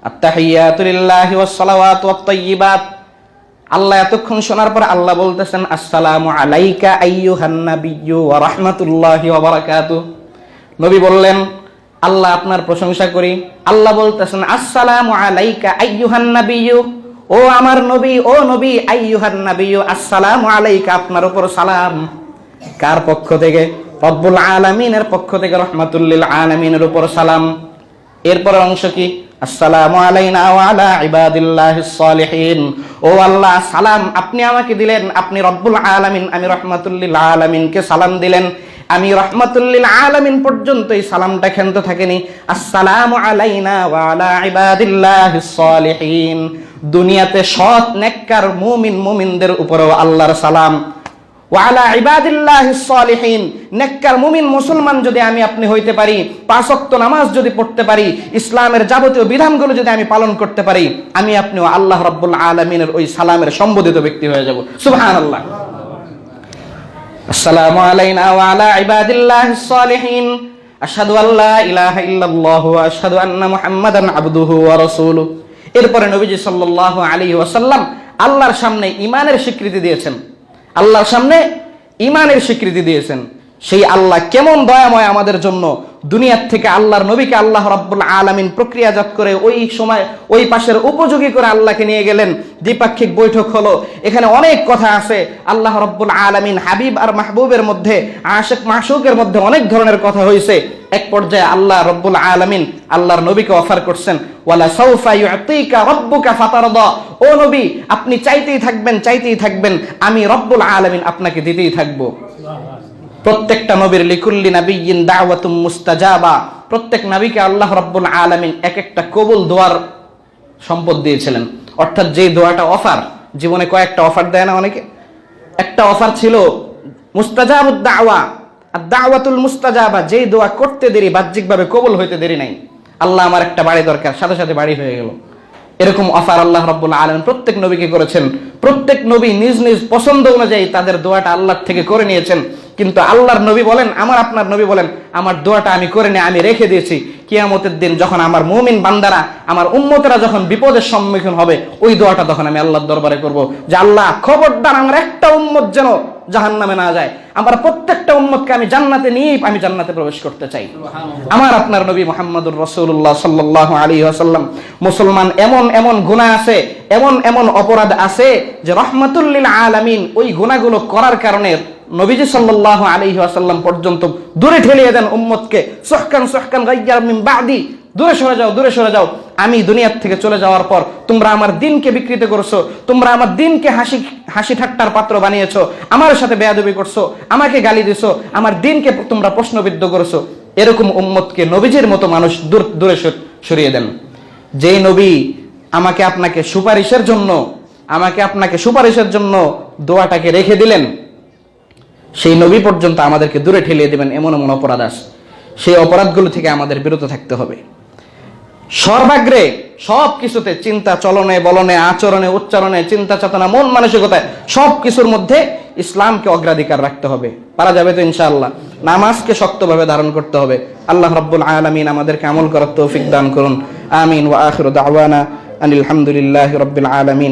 আত্তাহিয়াতু লিল্লাহি ওয়াস সালাওয়াতু ওয়াত তাইয়্যিবাত। আল্লাহ এতক্ষণ শোনার পর আল্লাহ বলতেছেন আসসালামু আলাইকা আইয়ুহান নাবিয়্যু ওয়া রাহমাতুল্লাহি ওয়া বারাকাতুহু। নবী বললেন আল্লাহ আপনার প্রশংসা করি। আল্লাহ বলতেছেন আসসালামু আলাইকা আইয়ুহান নাবিয়্যু, ও আমার নবী, ও নবী, আইয়ুহান নাবিয়্যু আসসালামু আলাইকা, আপনার উপর সালাম। কার পক্ষ থেকে? রব্বুল আলামিনের পক্ষ থেকে, রাহমাতুল লিল আলামিনের উপর সালাম। এরপরের অংশ কি? আসসালামু আলাইনা ওয়া আলা ইবাদিল্লাহিস সালিহিন। ও আল্লাহ, সালাম আপনি আমাকে দিলেন, আপনি রব্বুল আলামিন, আমি রাহমাতুল লিল আলামিনকে সালাম দিলেন। আমি রাহমাতুল লিল আলামিন পর্যন্ত এই সালামটা ক্ষান্ত থাকেনি। আসসালামু আলাইনা ওয়া আলা ইবাদিল্লাহিস সালিহিন। দুনিয়াতে সৎ নেককার মুমিন মুমিনদের উপরেও আল্লাহর সালাম। ওয়া আলা ইবাদিল্লাহিস সালিহিন, নেককার মুমিন মুসলমান যদি আমি আপনি হইতে পারি, 5 ওয়াক্ত নামাজ যদি পড়তে পারি, ইসলামের যাবতীয় বিধানগুলো যদি আমি পালন করতে পারি, আমি আপনিও আল্লাহ রাব্বুল আলামিনের ওই সালামের সম্বোধিত ব্যক্তি হয়ে যাব। সুবহানাল্লাহ। আসসালামু আলাইনা ওয়া আলা ইবাদিল্লাহিস সালিহিন, আশহাদু আল্লা ইলাহা ইল্লাল্লাহু ওয়া আশহাদু আন্না মুহাম্মাদান আবদুহু ওয়া রাসূলুহু। এরপরে নবীজি সাল্লাল্লাহু আলাইহি ওয়াসাল্লাম আল্লাহর সামনে ঈমানের স্বীকৃতি দিয়েছেন। আল্লাহর সামনে ঈমানের স্বীকৃতি দিয়েছেন। সেই আল্লাহ কেমন দয়াময় আমাদের জন্য, দুনিয়ার থেকে আল্লাহর নবীকে আল্লাহ রাব্বুল আলামিন প্রক্রিয়াজাত করে ওই সময় ওই পাশের উপযোগী করে আল্লাহকে নিয়ে গেলেন। দ্বিপাক্ষিক বৈঠক হলো, এখানে অনেক কথা আছে। আল্লাহ রাব্বুল আলামিন হাবিব আর মাহবুবের মধ্যে, আশিক মাশউকের মধ্যে অনেক ধরনের কথা হয়েছে। এক পর্যায়ে আল্লাহ রাব্বুল আলামিন আল্লাহর নবীকে অফার করছেন, ওয়ালা সাউফা ইউতিকা রাব্বুকা ফাতারদা। ও নবী, আপনি চাইতেই থাকবেন, চাইতেই থাকবেন, আমি রব্বুল আলামিন আপনাকে দিতেই থাকবো। প্রত্যেকটা নবীর লিকুল্লি নাবিয়্যিন দাওয়াতুম মুস্তাজাবা, প্রত্যেক নবীকে আল্লাহ রাব্বুল আলামিন এক একটা কবুল দোয়ার সম্পদ দিয়েছিলেন। অর্থাৎ যে দোয়াটা অফার, জীবনে কয়েকটা অফার দেয় না অনেকে, একটা অফার ছিল মুস্তাজাবুদ দাওয়া, আর দাওয়াতুল মুস্তাজাবা, যেই দোয়া করতে দেরি বাহ্যিকভাবে কবুল হইতে দেরি নাই। আল্লাহ আমার একটা বাড়ি দরকার, সাথে সাথে বাড়ি হয়ে গেল। এরকম অফার আল্লাহ রাব্বুল আলামিন প্রত্যেক নবীকে করেছেন। প্রত্যেক নবী নিজ নিজ পছন্দ অনুযায়ী তাদের দোয়াটা আল্লাহর থেকে করে নিয়েছেন। কিন্তু আল্লাহর নবী বলেন, আমার আপনার নবী বলেন, আমার দোয়াটা আমি করে নিয়ে আমি রেখে দিয়েছি, কিয়ামতের দিন যখন আমার মুমিন বান্দারা, আমার উম্মতেরা যখন বিপদের সম্মুখীন হবে, ওই দোয়াটা তখন আমি আল্লাহর দরবারে করব যে আল্লাহ খবরদার আমার একটা উম্মত যেন জাহান্নামে না যায়, আমার প্রত্যেকটা উম্মতকে আমি জান্নাতে নিয়ে আমি জান্নাতে প্রবেশ করতে চাই। আমার আপনার নবী মুহাম্মদুর রাসূলুল্লাহ সাল্লাল্লাহু আলাইহি ওয়াসাল্লাম, মুসলমান এমন এমন গুনাহ আছে, এমন এমন অপরাধ আছে যে রাহমাতুল লিল আলামিন ওই গুনাহগুলো করার কারণে নবীজি সাল্লাল্লাহু আলাইহি ওয়াসাল্লাম পর্যন্ত দূরে ঠেলিয়ে দেন উম্মতকে। সুহকান সুহকান গায়্যার মিন বাদি, দূরে সরে যাও, দূরে সরে যাও। আমি দুনিয়ার থেকে চলে যাওয়ার পর তোমরা আমার দ্বীনকে বিকৃত করছো, তোমরা আমার দ্বীনকে হাসি ঠাট্টার পাত্র বানিয়েছো, আমার সাথে বেয়াদবি করছো, আমাকে গালি দিছো, আমার দ্বীনকে তোমরা প্রশ্নবিদ্ধ করেছো। এরকম উম্মতকে নবীজির মতো মানুষ দূরে সরিয়ে দেন। যেই নবী আমাকে আপনাকে সুপারিশের জন্য দোয়াটাকে রেখে দিলেন, সেই নবী পর্যন্ত আমাদেরকে দূরে ঠেলিয়ে দেবেন। এমন এমন অপরাধ আছে, সেই অপরাধগুলো থেকে আমাদের বিরত থাকতে হবে। সর্বাগ্রে সব কিছুতে, চিন্তা চলনে বলনে আচরণে উচ্চারণে, চিন্তা চেতনা মন মানসিকতায়, সব কিছুর মধ্যে ইসলামকে অগ্রাধিকার রাখতে হবে। পারা যাবে তো ইনশাআল্লাহ। নামাজকে শক্তভাবে ধারণ করতে হবে। আল্লাহ রাব্বুল আলামিন আমাদেরকে আমল করার তৌফিক দান করুন। আমিন। ওয়া আখিরু দাওয়ানা আনিল হামদুলিল্লাহি রাব্বিল আলামিন।